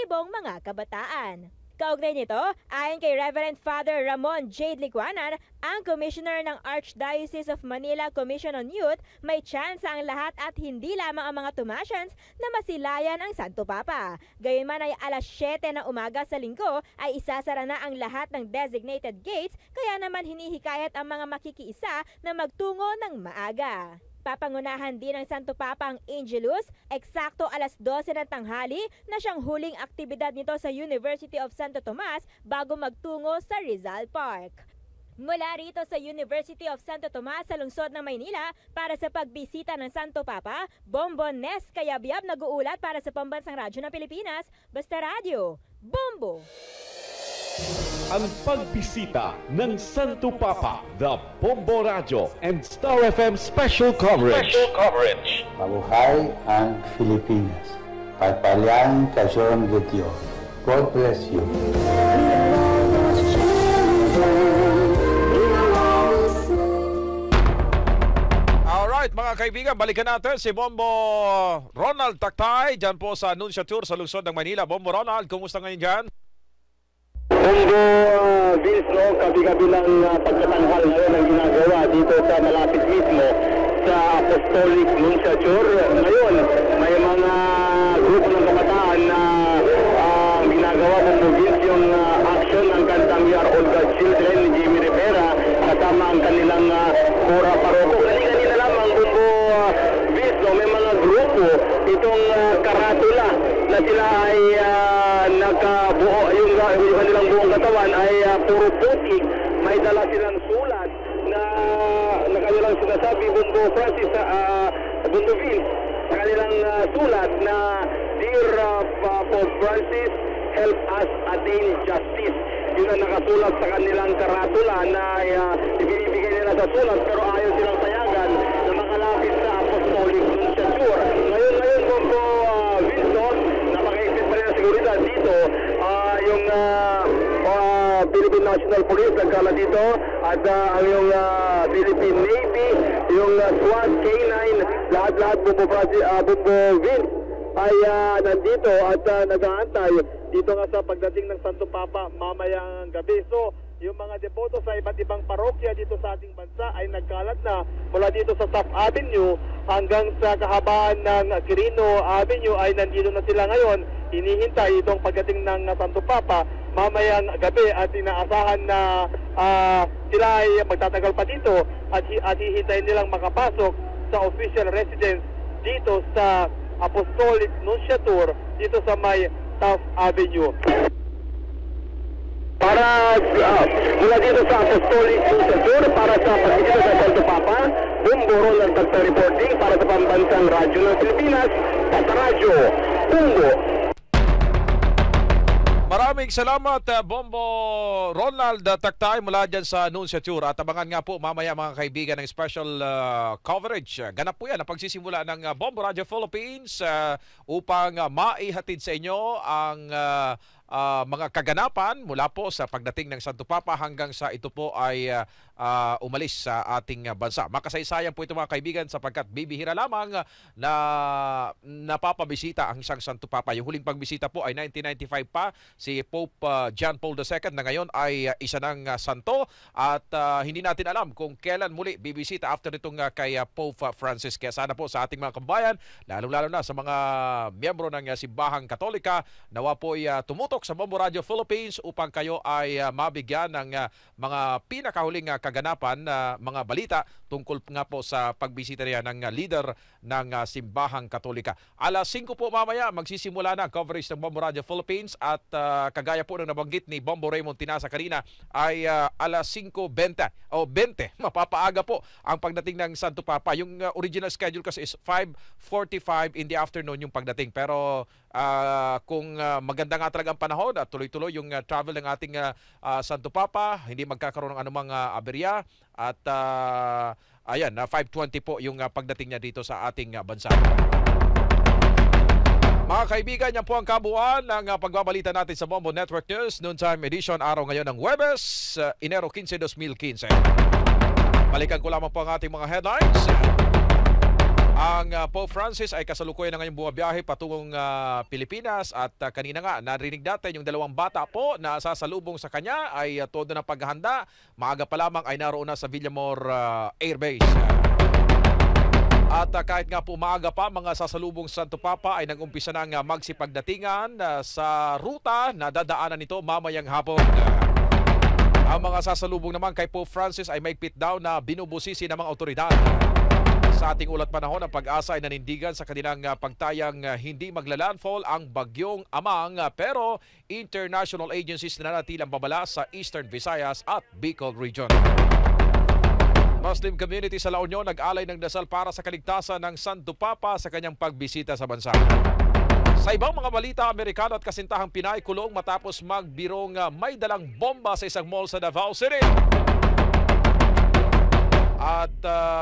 mga kabataan. Kaugnay nito, ayon kay Reverend Father Ramon J. Licuanan, ang Commissioner ng Archdiocese of Manila Commission on Youth, may chance ang lahat at hindi lamang ang mga Tomasians na masilayan ang Santo Papa. Gayunman ay alas 7 ng umaga sa linggo ay isasara na ang lahat ng designated gates, kaya naman hinihikayat ang mga makikiisa na magtungo ng maaga. Papangunahan din ng Santo Papa ang Angelus, eksakto alas 12 ng tanghali na siyang huling aktibidad nito sa University of Santo Tomas bago magtungo sa Rizal Park. Mula rito sa University of Santo Tomas sa lungsod ng Maynila para sa pagbisita ng Santo Papa, Bombo Nes Kayabyab nag-uulat para sa Pambansang Radyo ng Pilipinas, Basta Radio, Bombo! Ang pagbisita ng Santo Papa, the Bombo Radio and Star FM Special Coverage. Mabuhay ang Pilipinas. Pagpalain kayo ng Diyos. God bless you. Alright mga kaibigan, balikan natin si Bombo Ronald Tactay dyan po sa Anunciature sa lungsod ng Manila. Bombo Ronald, kumusta ngayon dyan? Bombo Vince, no, gabi-gabi ng pagkatanghal ngayon ang ginagawa dito sa malapit mismo sa Apostolic Nunciature. Ngayon, may mga grupo ng kabataan na ginagawa Bombo Vince yung action ng kantang We Are All God's Children ni Jimmy Rivera kasama ang kanilang Kora Paroko. Kanina lamang Bombo Vince, no, may mga grupo itong karatula na sila ay nakabuo, yung kanilang buong katawan ay puro puti. May dala silang sulat na kanilang sinasabi Bombo Francis, Bombo Vince, sa kanilang sulat na Dear Pope Francis, help us attain justice. Yun ang nakasulat sa kanilang karatula na ibinibigay nila sa sulat, pero ayaw silang payagan na makalapit sa Apostolic Nunciature. Ngayon Bombo Vince, napaka-exit pa rin ang seguridad dito. Yung Philippine National Police nagkala dito at ang yung Philippine Navy, yung SWAT, K9, lahat-lahat Bombo Vince ay nandito at nag-aantay dito nga sa pagdating ng Santo Papa mamayang gabi. So, yung mga deboto sa iba't ibang parokya dito sa ating bansa ay nagkalat na mula dito sa Taft Avenue hanggang sa kahabaan ng Quirino Avenue ay nandito na sila ngayon. Hinihintay itong pagdating ng Santo Papa mamayang gabi at inaasahan na sila ay magtatagal pa dito at hihintayin nilang makapasok sa official residence dito sa Apostolic Nunciature dito sa may Taft Avenue. Para mula dito sa Apostolic Nunciature para sa pagbisita sa Santo Papa, Bombo Ronald Tactay reporting para sa Pambansang Radyo ng Pilipinas, Basta Radio, Bombo. Maraming salamat Bombo Ronald Tactay mula dyan sa Nunciature. At abangan nga po mamaya mga kaibigan ng special coverage. Ganap po yan ang pagsisimula ng Bombo Radio Philippines upang maihatid sa inyo ang mga kaganapan mula po sa pagdating ng Santo Papa hanggang sa ito po ay umalis sa ating bansa. Makasaysayan po ito mga kaibigan sapagkat bibihira lamang na napapabisita ang isang Santo Papa. Yung huling pagbisita po ay 1995 pa si Pope John Paul II na ngayon ay isa ng santo at hindi natin alam kung kailan muli bibisita after itong kay Pope Francis. Kaya sana po sa ating mga kabayan, lalo-lalo na sa mga miyembro ng Simbahang Katolika, nawa po ay tumutok sa Bombo Radio Philippines upang kayo ay mabigyan ng mga pinakahuling kaganapan, mga balita tungkol nga po sa pagbisita niya ng leader ng Simbahang Katolika. Alas 5 po mamaya magsisimula na ang coverage ng Bombo Radio Philippines at kagaya po ng nabanggit ni Bombo Raymond Tinasa kanina ay alas 5:20 o 20 mapapaaga po ang pagdating ng Santo Papa. Yung original schedule kasi is 5:45 in the afternoon yung pagdating, pero kung maganda nga talaga ang panahon at tuloy-tuloy yung travel ng ating Santo Papa, hindi magkakaroon ng anumang aberya at ayan, 5:20 po yung pagdating niya dito sa ating bansa. Mga kaibigan, yan po ang kabuuan ng pagbabalita natin sa Bombo Network News Noontime Edition, araw ngayon ng Huwebes, Enero 15, 2015. Balikan ko lamang po ang ating mga headlines. Ang Pope Francis ay kasalukuyan na ngayong bumabiyahe patungong Pilipinas at kanina nga narinig natin yung dalawang bata po na sasalubong sa kanya ay todo na paghahanda. Maaga pa lamang ay naroon na sa Villamor Air Base. At kahit nga po maaga pa, mga sasalubong sa Santo Papa ay nag-umpisa na magsipagdatingan sa ruta na dadaanan nito mamayang hapon. Ang mga sasalubong naman kay Pope Francis ay maigpit daw na binubusisi ng mga otoridad. Sa ating ulat panahon, ang Pag-asa ay nanindigan sa kanilang pagtayang hindi maglalandfall ang bagyong Amang, pero international agencies na nanatilang babala sa Eastern Visayas at Bicol Region. Muslim community sa La Union nag-alay ng dasal para sa kaligtasan ng Santo Papa sa kanyang pagbisita sa bansa. Sa ibang mga balita, Amerikano at kasintahang Pinay kulong matapos magbirong may dalang bomba sa isang mall sa Davao City. At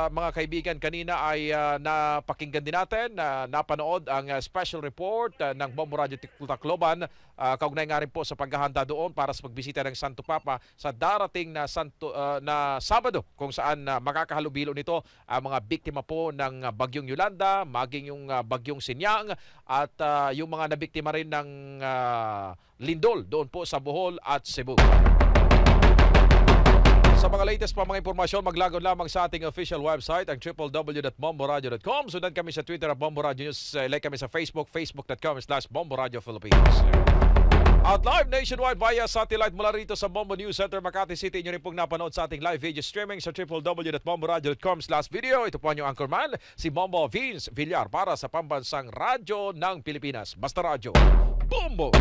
mga kaibigan, kanina ay napakinggan din natin, napanood ang special report ng Bombo Radio Tacloban. Kaugnay nga rin po sa paghahanda doon para sa pagbisita ng Santo Papa sa darating na Sabado, kung saan makakahalubilo nito ang mga biktima po ng Bagyong Yolanda, maging yung Bagyong Sinyang at yung mga nabiktima rin ng lindol doon po sa Bohol at Cebu. Sa mga latest pa mga impormasyon, maglagod lamang sa ating official website, ang www.bomboradio.com. Sundan kami sa Twitter at Bombo Radio News. Like kami sa Facebook, facebook.com/BomboRadioPhilippines. At live nationwide via satellite mula rito sa Bombo News Center, Makati City. Inyo rin pong napanood sa ating live video streaming sa www.bomboradio.com/video. Ito po ang inyong anchorman, si Bombo Vince Villar para sa Pambansang Radyo ng Pilipinas. Basta Radyo, Bombo!